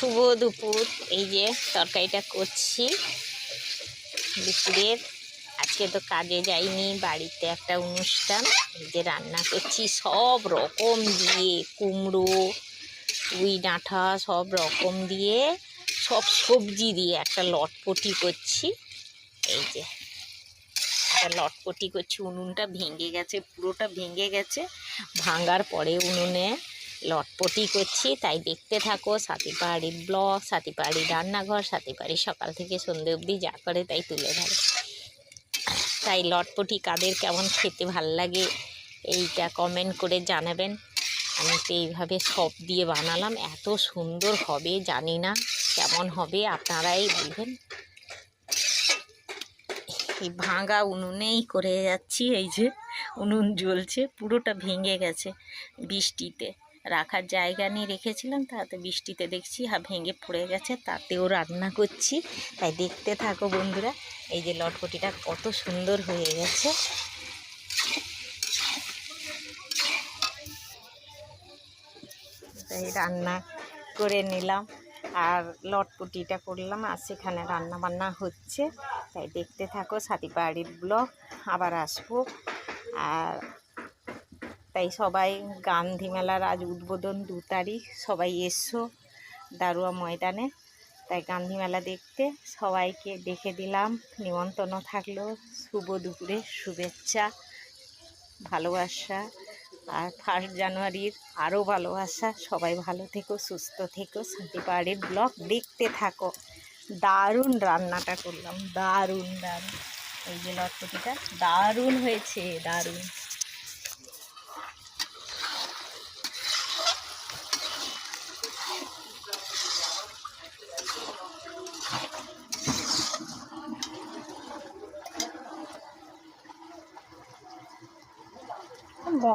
শুভ দুপুর। এই যে তরকারিটা করছি দুপুরের। আজকে তো কাজে যাইনি, বাড়িতে একটা অনুষ্ঠান। এই যে রান্না করছি সব রকম দিয়ে, কুমড়ো, পুঁই ডাঁটা সব রকম দিয়ে, সব সবজি দিয়ে একটা লটপটি করছি। এই যে একটা লটপটি করছি। উনুনটা ভেঙে গেছে, পুরোটা ভেঙে গেছে। ভাঙার পরে উনুনে লটপটি করছি, তাই দেখতে থাকো। সাথী পাহাড়ির ব্লগ, সাথী পাহাড়ির রান্নাঘর, সাথী পাহাড়ি সকাল থেকে সন্ধে অবধি যা করে তাই তুলে ধরে। তাই লটপটি কাদের কেমন খেতে ভাল লাগে এইটা কমেন্ট করে জানাবেন। আমি তো এইভাবে সব দিয়ে বানালাম, এত সুন্দর হবে জানি না কেমন হবে, আপনারাই বলবেন। এই ভাঙা উনুনেই করে যাচ্ছি। এই যে উনুন জ্বলছে, পুরোটা ভেঙে গেছে বৃষ্টিতে। রাখার জায়গা নিয়ে রেখেছিলাম, তাতে বৃষ্টিতে দেখছি ভেঙে পড়ে গেছে, তাতেও রান্না করছি। তাই দেখতে থাকো বন্ধুরা। এই যে লটপটিটা কত সুন্দর হয়ে গেছে। তাই রান্না করে নিলাম আর লটপটিটা করলাম, আর সেখানে রান্না বান্না হচ্ছে। তাই দেখতে থাকো সাথী পাহাড়ির ব্লগ। আবার আসবো। আর তাই সবাই গান্ধী মেলার আজ উদ্বোধন 2 তারিখ, সবাই এসো দারুয়া ময়দানে। তাই গান্ধী মেলা দেখতে সবাইকে ডেকে দিলাম, নিমন্ত্রণ থাকলো। শুভ দুপুরে শুভেচ্ছা, ভালোবাসা। আর 1 জানুয়ারির আরও ভালোবাসা। সবাই ভালো থেকো, সুস্থ থেকো। সাথী পাহাড়ির ব্লগ দেখতে থাকো। দারুণ রান্নাটা করলাম, দারুণ দারুণ। এই যে লটপটিটা দারুণ হয়েছে, দারুণ।